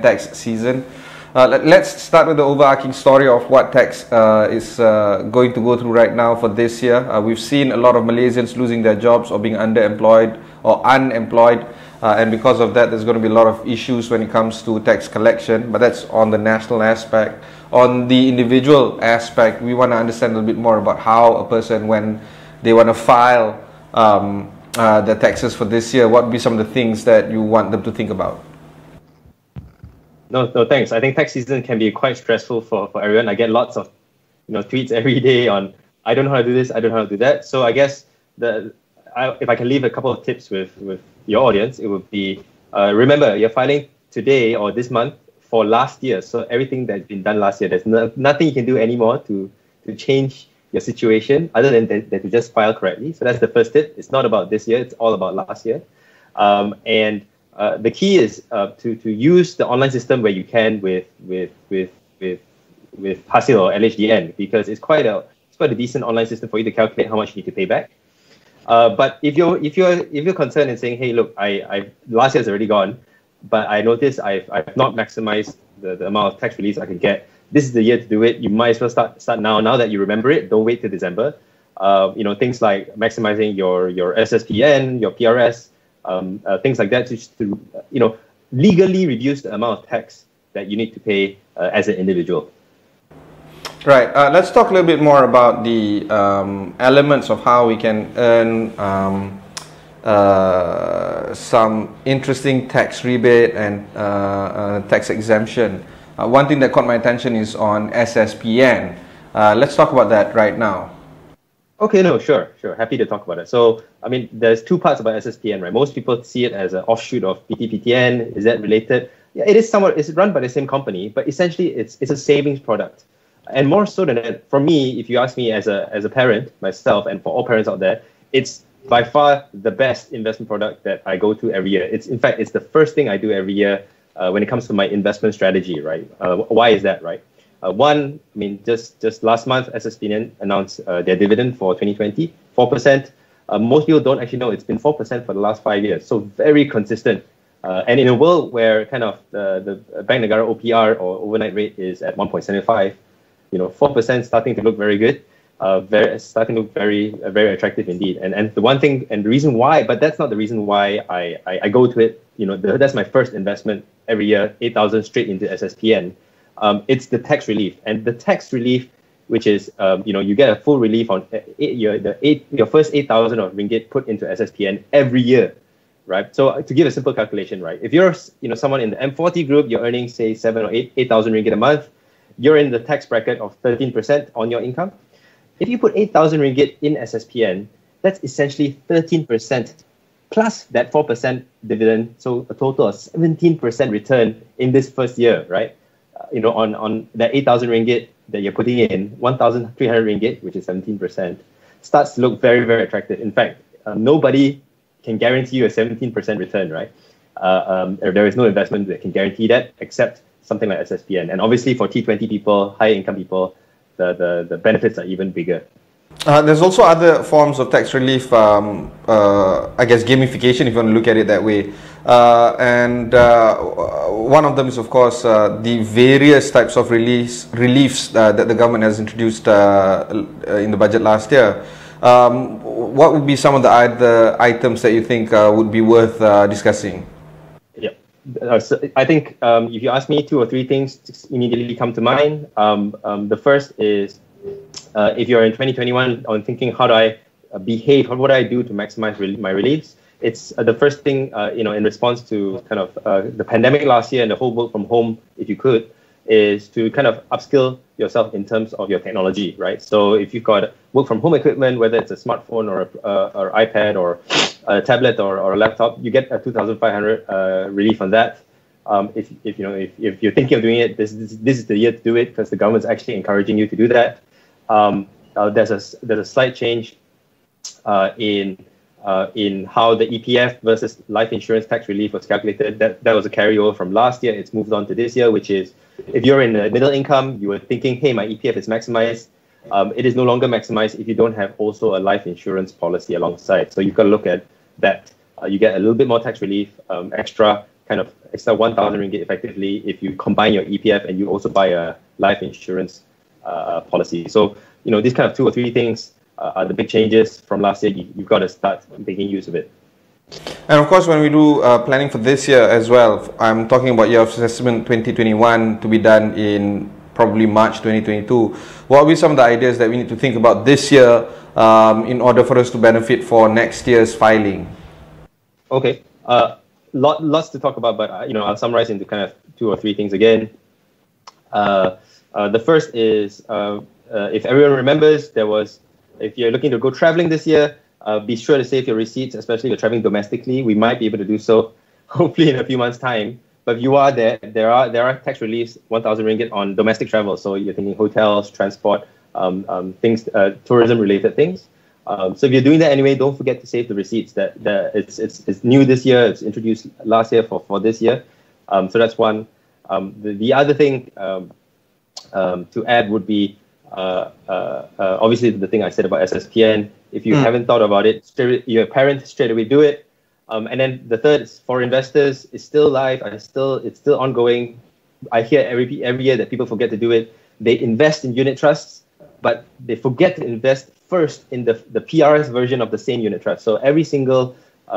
tax season. Let's start with the overarching story of what tax is going to go through right now for this year. We've seen a lot of Malaysians losing their jobs or being underemployed or unemployed, and because of that there's going to be a lot of issues when it comes to tax collection, but that's on the national aspect. On the individual aspect, we want to understand a little bit more about how a person, when they want to file the taxes for this year, what would be some of the things that you want them to think about? No, thanks. I think tax season can be quite stressful for everyone. I get lots of tweets every day on, I don't know how to do this, I don't know how to do that. So I guess if I can leave a couple of tips with your audience, it would be, remember, you're filing today or this month for last year. So everything that's been done last year, there's nothing you can do anymore to change your situation other than to just file correctly. So that's the first tip. It's not about this year, it's all about last year. The key is to use the online system where you can with Hasil or LHDN, because it's quite a decent online system for you to calculate how much you need to pay back. But if you're concerned and saying, hey, look, I last year's already gone, but I noticed I've not maximized the amount of tax release I can get. This is the year to do it. You might as well start now. Now that you remember it, don't wait till December. Things like maximizing your SSPN, your PRS. Things like that to legally reduce the amount of tax that you need to pay as an individual. Right. Let's talk a little bit more about the elements of how we can earn some interesting tax rebate and tax exemption. One thing that caught my attention is on SSPN. Let's talk about that right now. Okay, no, sure. Happy to talk about it. So, I mean, there's two parts about SSPN, right? Most people see it as an offshoot of PTPTN. Is that related? Yeah, it is somewhat. It's run by the same company, but essentially, it's a savings product. And more so than that, for me, if you ask me as a parent myself, and for all parents out there, it's by far the best investment product that I go to every year. In fact, it's the first thing I do every year when it comes to my investment strategy, right? Why is that, right? One, I mean, just last month, SSPN announced their dividend for 2020, 4%. Most people don't actually know it's been 4% for the last 5 years, so very consistent. And in a world where kind of the Bank Negara OPR or overnight rate is at 1.75, 4% starting to look very good, starting to look very attractive indeed. And the one thing and the reason why, but that's not the reason why I go to it. That's my first investment every year, 8,000 straight into SSPN. It's the tax relief, and the tax relief, which is you get a full relief on your first 8,000 of ringgit put into SSPN every year, right? So to give a simple calculation, right, if you're someone in the M40 group, you're earning say 7,000 or 8,000 ringgit a month, you're in the tax bracket of 13% on your income. If you put 8,000 ringgit in SSPN, that's essentially 13% plus that 4% dividend, so a total of 17% return in this first year, right? On that 8,000 ringgit that you're putting in, 1,300 ringgit, which is 17%, starts to look very, very attractive. In fact, nobody can guarantee you a 17% return, right? There is no investment that can guarantee that except something like SSPN. And obviously for T20 people, high income people, the benefits are even bigger. There's also other forms of tax relief, I guess gamification, if you want to look at it that way. One of them is, of course, the various types of reliefs that the government has introduced in the budget last year. What would be some of the other items that you think would be worth discussing? Yeah, so I think if you ask me, 2 or 3 things immediately come to mind. The first is, if you're in 2021 on thinking, how do I behave, what do I do to maximize my reliefs? It's the first thing, in response to kind of the pandemic last year and the whole work from home, if you could, is to kind of upskill yourself in terms of your technology, right? So if you've got work from home equipment, whether it's a smartphone or iPad or a tablet or a laptop, you get a 2,500 relief on that. If you're thinking of doing it, this is the year to do it, because the government's actually encouraging you to do that. There's a slight change in how the EPF versus life insurance tax relief was calculated. That was a carryover from last year. It's moved on to this year, which is, if you're in the middle income, you were thinking, hey, my EPF is maximized. It is no longer maximized if you don't have also a life insurance policy alongside. So you've got to look at that. You get a little bit more tax relief, extra kind of extra 1,000 ringgit effectively if you combine your EPF and you also buy a life insurance policy. So, these kind of 2 or 3 things are the big changes from last year. You've got to start making use of it. And of course, when we do planning for this year as well, I'm talking about year of assessment 2021 to be done in probably March 2022. What will be some of the ideas that we need to think about this year in order for us to benefit for next year's filing? Okay, lots to talk about, but I'll summarize into kind of 2 or 3 things again. The first is, if everyone remembers, if you're looking to go traveling this year, be sure to save your receipts, especially if you're traveling domestically. We might be able to do so, hopefully in a few months' time. But if you are there are tax reliefs, 1,000 ringgit on domestic travel. So you're thinking hotels, transport, things, tourism-related things. So if you're doing that anyway, don't forget to save the receipts. It's new this year. It's introduced last year for this year. So that's one. The other thing to add would be obviously the thing I said about SSPN. If you haven't thought about it, you're a parent, straight away do it. And then the third is for investors. It's still live. It's still ongoing. I hear every year that people forget to do it. They invest in unit trusts, but they forget to invest first in the PRS version of the same unit trust. So every single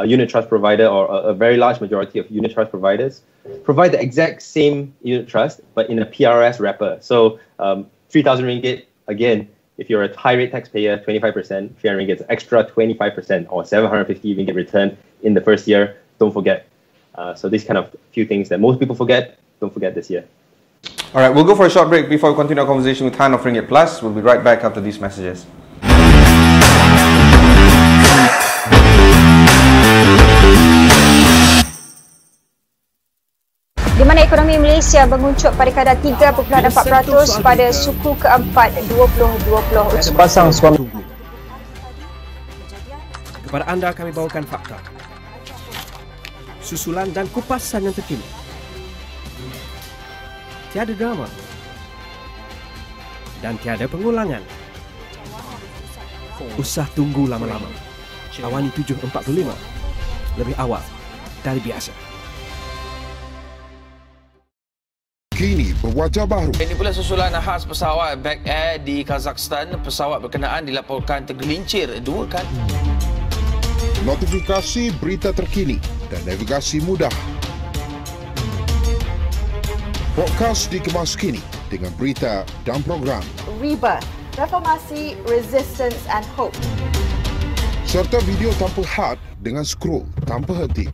unit trust provider, or a very large majority of unit trust providers, provide the exact same unit trust, but in a PRS wrapper. So 3,000 ringgit, again, if you're a high rate taxpayer, 25%, 300 ringgit extra 25%, or 750 ringgit return in the first year. Don't forget. So these kind of few things that most people forget, don't forget this year. All right, we'll go for a short break before we continue our conversation with Han of Ringgit Plus. We'll be right back after these messages. Di mana ekonomi Malaysia menguncup pada kadar 3.4% pada suku keempat 2020. Sepasang suami. Kepada anda kami bawakan fakta, susulan dan kupasan yang terkini. Tiada drama dan tiada pengulangan. Usah tunggu lama-lama. Awani 7.45 lebih awal dari biasa. Kini berwajah baru. Ini pula susulan khas pesawat Back Air di Kazakhstan. Pesawat berkenaan dilaporkan tergelincir 2 kali. Notifikasi berita terkini dan navigasi mudah. Podcast dikemas kini dengan berita dan program. Rebirth, Reformasi, Resistance and Hope. Serta video tanpa had dengan scroll tanpa henti.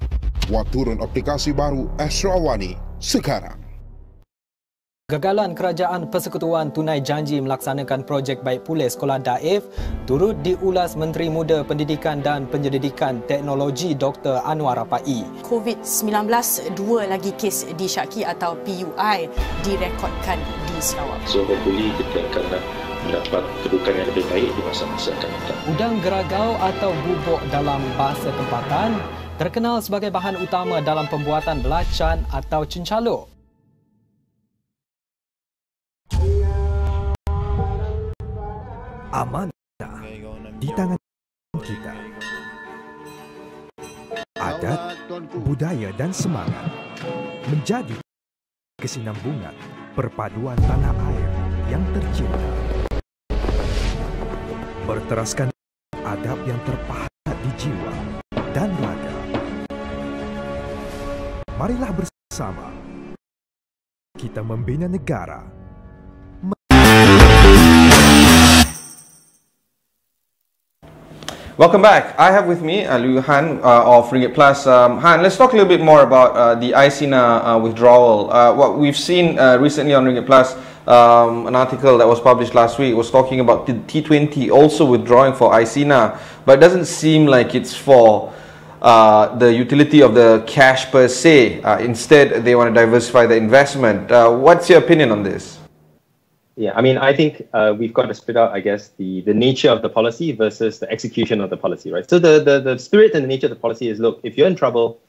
Buat turun aplikasi baru Astro AWANI sekarang. Gagalan Kerajaan Persekutuan tunai janji melaksanakan projek baik pulih sekolah daif turut diulas Menteri Muda Pendidikan dan Penyelidikan Teknologi Dr. Anwar Rapai. COVID-19, 2 lagi kes disyaki atau PUI direkodkan di Sarawak. So hopefully kita akan mendapat kedudukan yang lebih baik di masa-masa akan datang. Udang geragau atau bubuk dalam bahasa tempatan terkenal sebagai bahan utama dalam pembuatan belacan atau cencalo. Amanah di tangan kita. Adat, budaya dan semangat menjadi kesinambungan perpaduan tanah air yang tercinta. Berteraskan adab yang terpahat di jiwa dan raga. Marilah bersama kita membina negara. Welcome back. I have with me Liew Ooi Han of Ringgit Plus. Han, let's talk a little bit more about the ICIPA withdrawal. What we've seen recently on Ringgit Plus, an article that was published last week was talking about the T20 also withdrawing for ICIPA, but it doesn't seem like it's for the utility of the cash per se. Instead, they want to diversify the investment. What's your opinion on this? Yeah, I mean, I think we've got to split out, I guess, the nature of the policy versus the execution of the policy, right? So the spirit and the nature of the policy is, look, if you're in trouble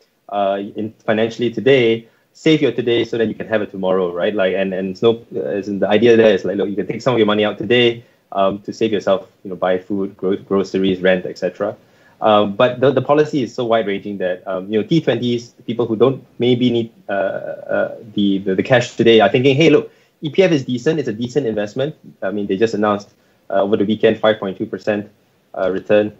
financially today, save your today so that you can have it tomorrow, right? Like, and it's the idea there is like, look, you can take some of your money out today to save yourself, buy food, groceries, rent, etc. But the policy is so wide-ranging that T20s, people who don't maybe need the cash today, are thinking, hey, look, EPF is decent. It's a decent investment. I mean, they just announced over the weekend 5.2% return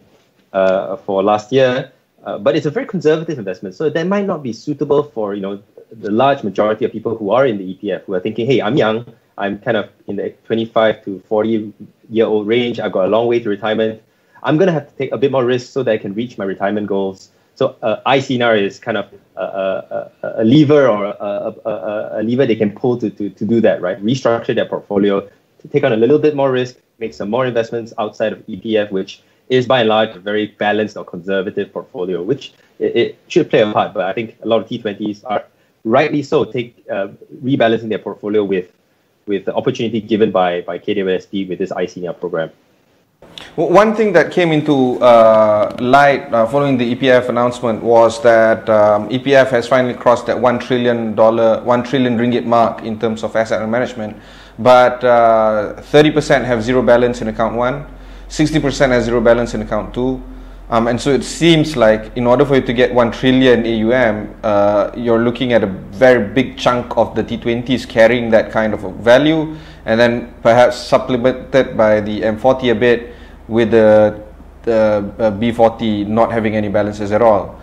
for last year. But it's a very conservative investment, so that might not be suitable for the large majority of people who are in the EPF, who are thinking, hey, I'm young, I'm kind of in the 25 to 40-year-old range, I've got a long way to retirement, I'm going to have to take a bit more risk so that I can reach my retirement goals. So ICIPA is kind of a lever or a lever they can pull to do that, right? Restructure their portfolio, to take on a little bit more risk, make some more investments outside of EPF, which is by and large a very balanced or conservative portfolio, which it should play a part. But I think a lot of T20s are rightly so rebalancing their portfolio with the opportunity given by KWSP with this ICIPA program. One thing that came into light following the EPF announcement was that EPF has finally crossed that $1 trillion ringgit mark in terms of asset management, but 30% have zero balance in account 1, 60% has zero balance in account 2, and so it seems like in order for you to get 1 trillion AUM, you're looking at a very big chunk of the T20s carrying that kind of a value, and then perhaps supplemented by the M40 a bit, with the B40 not having any balances at all.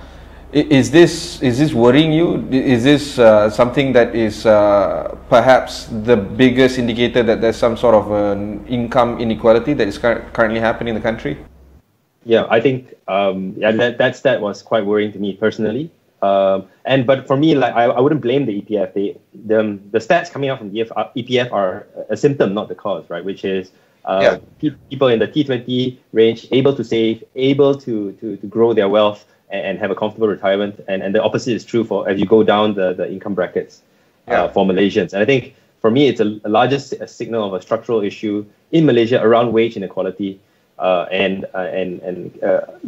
Is this worrying you? Is this something that is perhaps the biggest indicator that there's some sort of an income inequality that is currently happening in the country? Yeah, I think that stat was quite worrying to me personally. But for me, like I wouldn't blame the EPF. The stats coming out from the EPF are a symptom, not the cause, right? Which is people in the T20 range able to save, able to grow their wealth and have a comfortable retirement, and the opposite is true for as you go down the income brackets for Malaysians. And I think for me, it's a largest signal of a structural issue in Malaysia around wage inequality and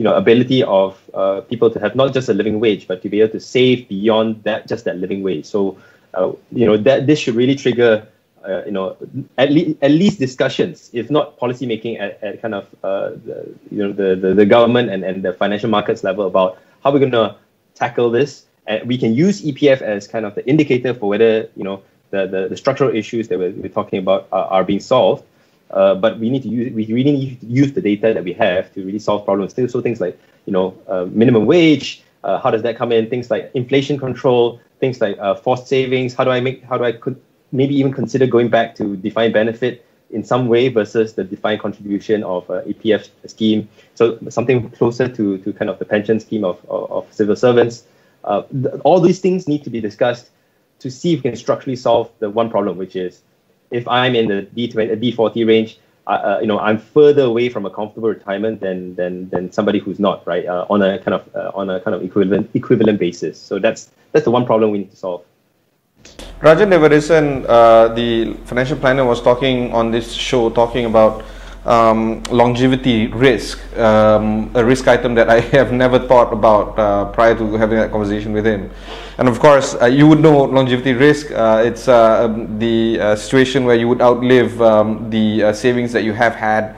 ability of people to have not just a living wage, but to be able to save beyond that living wage. So that this should really trigger at least discussions, if not policy making at kind of the government and the financial markets level about how we're going to tackle this. And we can use EPF as kind of the indicator for whether the structural issues that we're talking about are being solved. But we really need to use the data that we have to really solve problems. So things like minimum wage, how does that come in? Things like inflation control, things like forced savings. How do I maybe even consider going back to defined benefit in some way versus the defined contribution of EPF scheme. So something closer to kind of the pension scheme of civil servants. All these things need to be discussed to see if we can structurally solve the one problem, which is if I'm in the B40 range, I'm further away from a comfortable retirement than somebody who's not, right? On a kind of equivalent basis. So that's the one problem we need to solve. Rajan Devarisan, the financial planner, was talking on this show, talking about longevity risk, a risk item that I have never thought about prior to having that conversation with him. And of course, you would know longevity risk. It's the situation where you would outlive the savings that you have had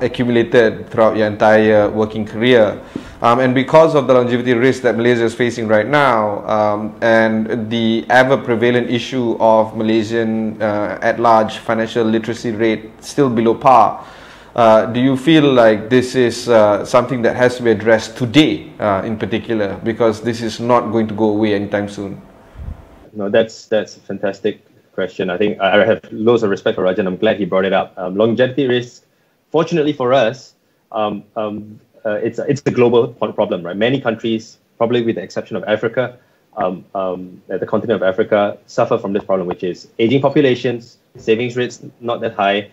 accumulated throughout your entire working career. And because of the longevity risk that Malaysia is facing right now, and the ever-prevalent issue of Malaysian at-large financial literacy rate still below par, do you feel like this is something that has to be addressed today in particular, because this is not going to go away anytime soon? No, that's a fantastic question. I think I have loads of respect for Rajan. I'm glad he brought it up. Longevity risk, fortunately for us, it's a global problem, right? Many countries, probably with the exception of Africa, the continent of Africa, suffer from this problem, which is aging populations, savings rates not that high,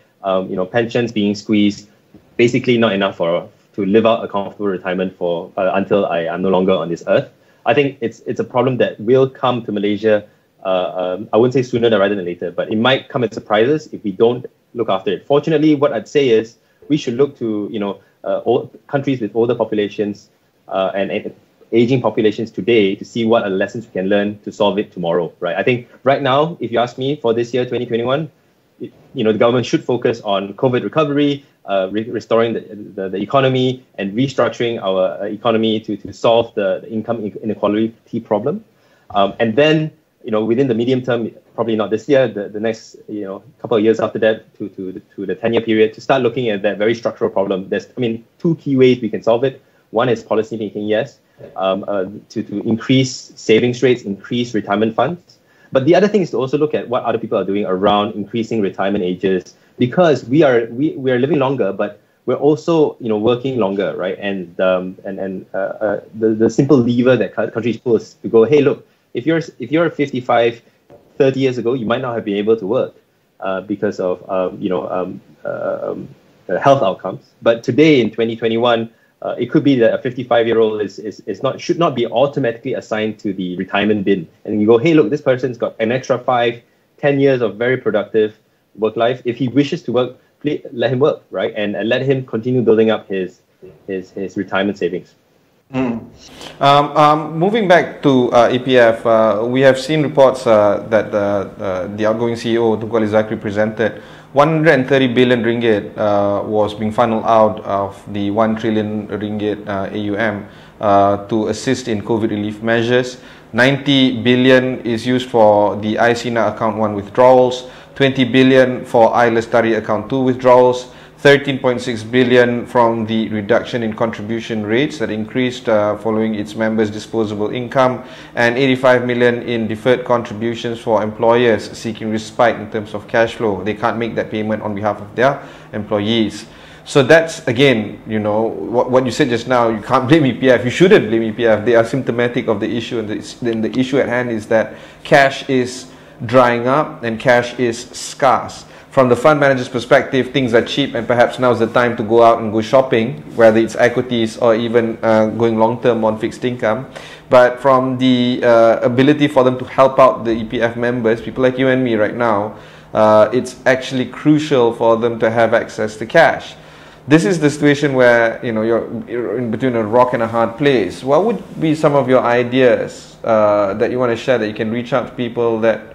pensions being squeezed, basically not enough to live out a comfortable retirement for until I am no longer on this earth. I think it's a problem that will come to Malaysia. I wouldn't say sooner rather than later, but it might come as surprises if we don't look after it. Fortunately, what I'd say is we should look to countries with older populations and aging populations today to see what are the lessons we can learn to solve it tomorrow, right? I think right now, if you ask me for this year, 2021, the government should focus on COVID recovery, restoring the economy, and restructuring our economy to solve the income inequality problem. And then, within the medium term, probably not this year, the next, couple of years after that, to the 10-year period, to start looking at that very structural problem. There's, two key ways we can solve it. One is policy making, yes, to increase savings rates, increase retirement funds. But the other thing is to also look at what other people are doing around increasing retirement ages, because we are living longer, but we're also working longer, right? And the simple lever that countries pull is to go, hey, look, if you're 55, 30 years ago, you might not have been able to work because of health outcomes. But today in 2021, it could be that a 55-year-old should not be automatically assigned to the retirement bin. And you go, hey, look, this person's got an extra 5, 10 years of very productive work life. If he wishes to work, please let him work, right? And let him continue building up his retirement savings. Moving back to EPF, we have seen reports that the outgoing CEO, Tunku Ali Zakri, presented 130 billion ringgit was being funneled out of the 1 trillion ringgit AUM to assist in COVID relief measures. 90 billion is used for the ICIPA account 1 withdrawals, 20 billion for iLestari account 2 withdrawals, 13.6 billion from the reduction in contribution rates that increased following its members' disposable income, and 85 million in deferred contributions for employers seeking respite in terms of cash flow. They can't make that payment on behalf of their employees. So that's, again, what you said just now, you can't blame EPF. You shouldn't blame EPF. They are symptomatic of the issue, and the issue at hand is that cash is drying up and cash is scarce. From the fund manager's perspective, things are cheap, and perhaps now's the time to go out and go shopping, whether it's equities or even going long-term on fixed income. But from the ability for them to help out the EPF members, people like you and me right now, it's actually crucial for them to have access to cash. This is the situation where you're in between a rock and a hard place. What would be some of your ideas that you want to share, that you can reach out to people that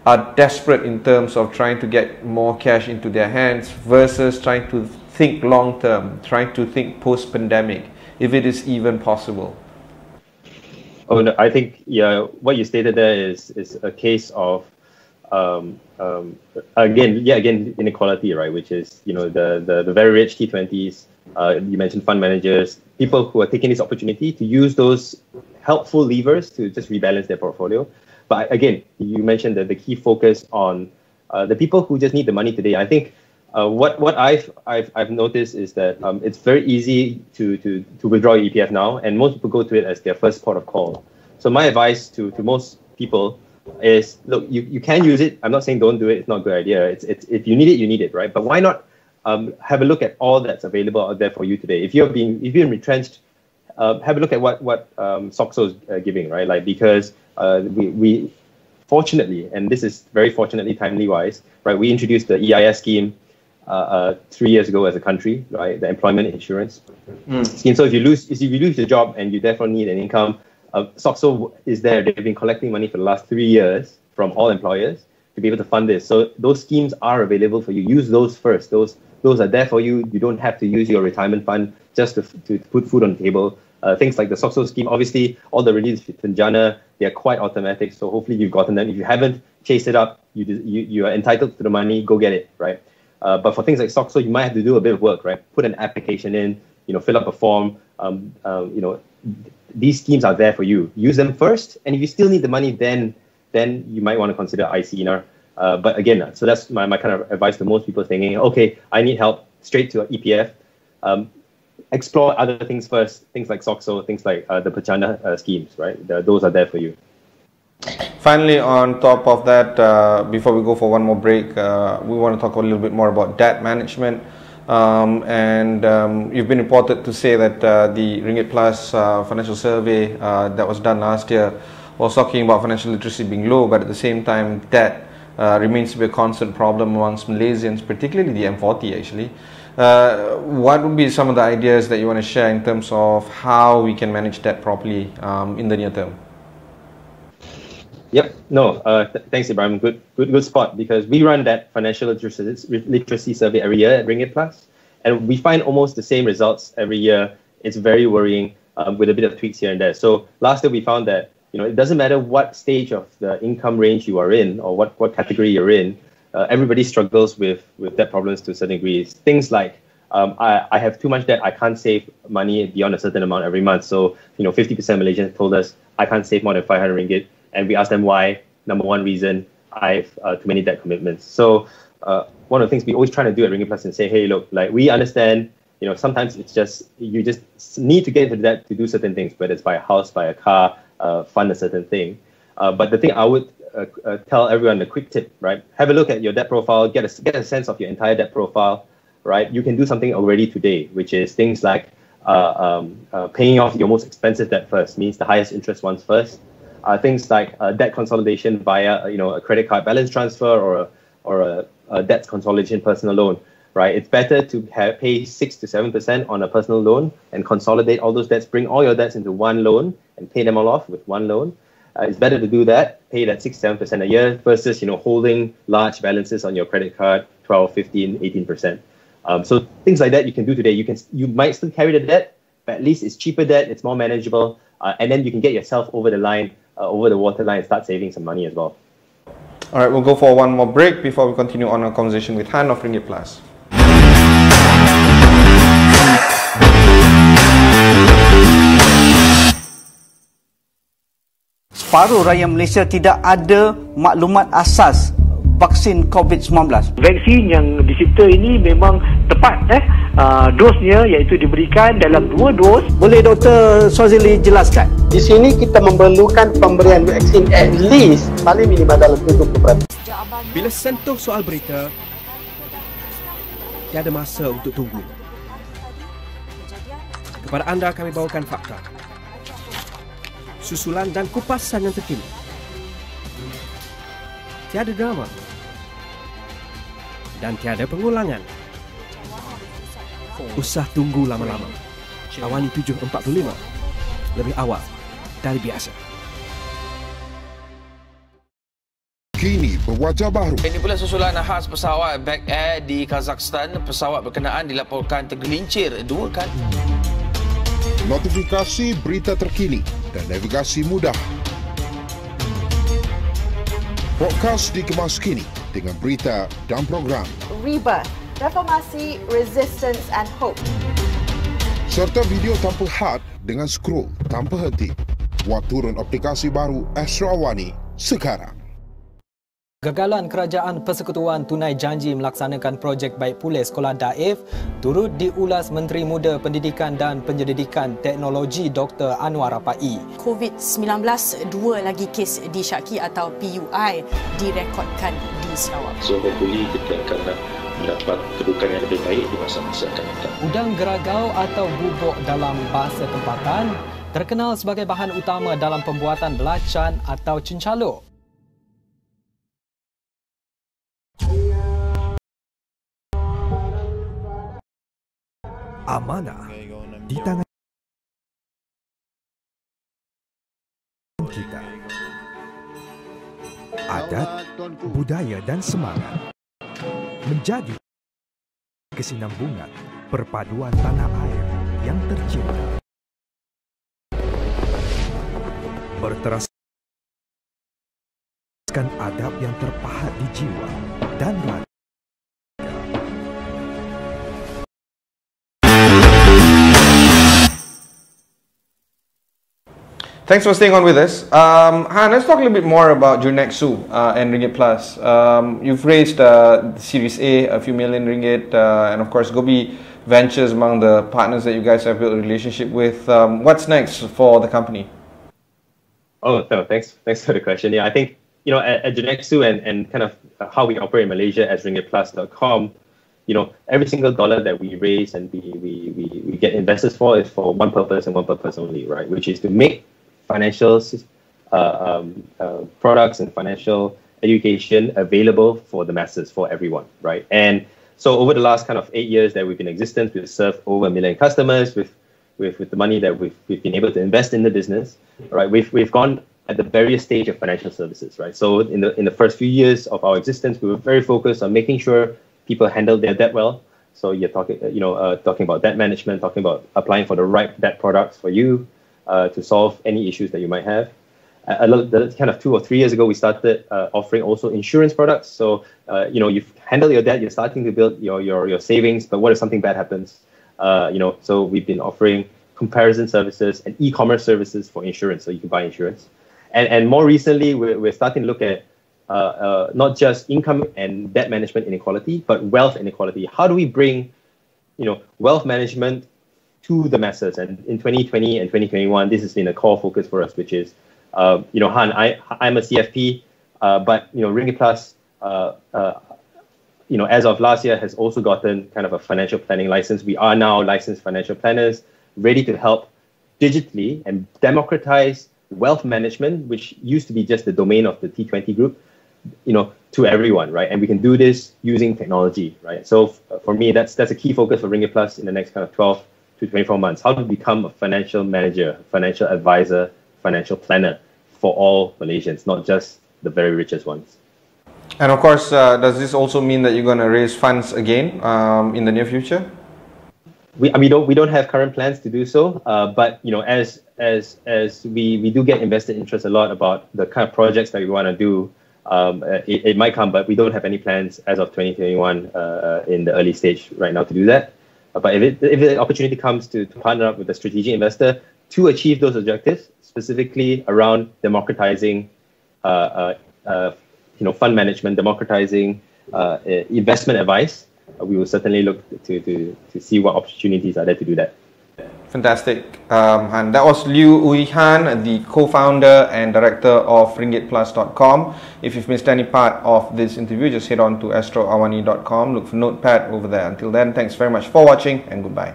are desperate in terms of trying to get more cash into their hands versus trying to think long term, trying to think post pandemic, if it is even possible? Oh no, I think what you stated there is a case of again inequality, right? Which is the very rich T20s. You mentioned fund managers, people who are taking this opportunity to use those helpful levers to just rebalance their portfolio. But again, you mentioned that the key focus on the people who just need the money today. I think what I've noticed is that it's very easy to withdraw your EPF now, and most people go to it as their first port of call. So my advice to most people is, look, you can use it. I'm not saying don't do it. It's not a good idea. It's if you need it, you need it, right? But why not have a look at all that's available out there for you today? If you're retrenched, have a look at what SOXO is giving, right? Like, because we fortunately, and this is very fortunately timely wise, right? We introduced the EIS scheme 3 years ago as a country, right? The employment insurance scheme. So if you lose your job and you therefore need an income, SOXO is there. They've been collecting money for the last 3 years from all employers to be able to fund this. So those schemes are available for you. Use those first. Those are there for you. You don't have to use your retirement fund just to put food on the table. Things like the SOXO scheme, obviously, all the reliefs in Jana, they are quite automatic. So hopefully you've gotten them. If you haven't, chase it up. You are entitled to the money. Go get it, right? But for things like SOXO, you might have to do a bit of work, right? Put an application in, fill up a form. These schemes are there for you. Use them first, and if you still need the money, then you might want to consider ICIPA. But again, so that's my kind of advice to most people thinking, okay, I need help, straight to EPF. Explore other things first, things like SOXO, things like the Pachana schemes, right? Those are there for you. Finally, on top of that, before we go for one more break, we want to talk a little bit more about debt management. You've been reported to say that the Ringgit Plus financial survey that was done last year was talking about financial literacy being low, but at the same time, debt remains to be a constant problem amongst Malaysians, particularly the M40 actually. What would be some of the ideas that you want to share in terms of how we can manage debt properly in the near term? Yep. No. Thanks, Ibrahim. Good spot, because we run that financial literacy survey every year at Ringgit Plus, and we find almost the same results every year. It's very worrying, with a bit of tweaks here and there. So last year we found that it doesn't matter what stage of the income range you are in or what category you're in. Everybody struggles with debt problems to a certain degree. Things like I have too much debt. I can't save money beyond a certain amount every month. So 50% Malaysians told us I can't save more than 500 ringgit. And we asked them why. Number one reason, I have too many debt commitments. So one of the things we always try to do at Ringgit Plus is say, hey, look, like we understand, sometimes it's just, you just need to get into debt to do certain things, whether it's buy a house, buy a car, fund a certain thing. But the thing I would tell everyone, a quick tip, right? Have a look at your debt profile, get a sense of your entire debt profile, right? You can do something already today, which is things like paying off your most expensive debt first, means the highest interest ones first. Things like debt consolidation via a credit card balance transfer or a debt consolidation personal loan, right? It's better to pay 6 to 7% on a personal loan and consolidate all those debts, bring all your debts into one loan and pay them all off with one loan. It's better to do that, pay that 6-7% a year versus holding large balances on your credit card, 12, 15, 18%. So things like that you can do today. You might still carry the debt, but at least it's cheaper debt, it's more manageable, and then you can get yourself over the line, over the waterline, and start saving some money as well. All right, we'll go for one more break before we continue on our conversation with Han of Ringgit Plus. Separuh rakyat Malaysia tidak ada maklumat asas vaksin COVID-19. Vaksin yang dicipta ini memang tepat. Dosnya iaitu diberikan dalam 2 dos. Boleh Dr. Swazili jelaskan? Di sini kita memerlukan pemberian vaksin at least paling minimal dalam 70%. Bila sentuh soal berita, tiada masa untuk tunggu. Kepada anda kami bawakan fakta, susulan dan kupasan yang terkini. Tiada drama dan tiada pengulangan. Usah tunggu lama-lama. AWANI 745 lebih awal dari biasa. Kini berwajah baru. Ini pula susulan khas pesawat Back Air di Kazakhstan. Pesawat berkenaan dilaporkan tergelincir 2 kali. Notifikasi berita terkini dan navigasi mudah. Podcast dikemas kini dengan berita dan program. Rebirth, Reformasi, Resistance and Hope. Serta video tanpa had dengan scroll tanpa henti. Buat turun aplikasi baru Astro AWANI sekarang. Gagalan Kerajaan Persekutuan Tunai Janji melaksanakan projek baik pulih sekolah daif turut diulas Menteri Muda Pendidikan dan Penyelidikan Teknologi Dr. Anwar Rapai. COVID-19, 2 lagi kes disyaki atau PUI direkodkan di Sarawak. So hopefully kita akan mendapat kedudukan yang lebih baik di masa-masa akan datang. Udang geragau atau bubuk dalam bahasa tempatan terkenal sebagai bahan utama dalam pembuatan belacan atau cencaluk. Amanah di tangan kita. Adat, budaya dan semangat menjadi kesinambungan perpaduan tanah air yang tercipta. Berteraskan adab yang terpahat di jiwa dan raga. Thanks for staying on with us. Han, let's talk a little bit more about Jurnexu and Ringgit Plus. You've raised Series A, a few million ringgit, and of course Gobi Ventures among the partners that you guys have built a relationship with. What's next for the company? Oh, no, thanks for the question. Yeah, I think at Jurnexu and kind of how we operate in Malaysia as ringgitplus.com, every single dollar that we raise and we get investors for is for one purpose and one purpose only, right? Which is to make financial products and financial education available for the masses, for everyone, right? And so over the last kind of 8 years that we've been in existence, we've served over 1 million customers with the money that we've been able to invest in the business, right? We've gone at the various stage of financial services, right? So in the first few years of our existence, we were very focused on making sure people handle their debt well. So you're talking, talking about debt management, talking about applying for the right debt products for you to solve any issues that you might have. Kind of 2 or 3 years ago, we started offering also insurance products. So you've handled your debt, you're starting to build your savings, but what if something bad happens? So we've been offering comparison services and e-commerce services for insurance, so you can buy insurance. And more recently, we're starting to look at not just income and debt management inequality, but wealth inequality. How do we bring, wealth management to the masses? And in 2020 and 2021, this has been a core focus for us, which is, Han, I'm a CFP, but Ringgit Plus, as of last year, has also gotten kind of a financial planning license. We are now licensed financial planners, ready to help digitally and democratize wealth management, which used to be just the domain of the T20 group, to everyone, right? And we can do this using technology, right? So for me, that's a key focus for Ringgit Plus in the next kind of 12 to 24 months. How to become a financial manager, financial advisor, financial planner for all Malaysians, not just the very richest ones. And of course, does this also mean that you're going to raise funds again in the near future? We don't have current plans to do so, but as we do get investor interest a lot about the kind of projects that we want to do, it might come, but we don't have any plans as of 2021 in the early stage right now to do that. But if the opportunity comes to partner up with a strategic investor to achieve those objectives, specifically around democratizing fund management, democratizing investment advice, we will certainly look to see what opportunities are there to do that. Fantastic. And that was Liew Ooi Han, the co-founder and director of ringgitplus.com. If you've missed any part of this interview, just head on to astroawani.com. Look for Notepad over there. Until then, thanks very much for watching and goodbye.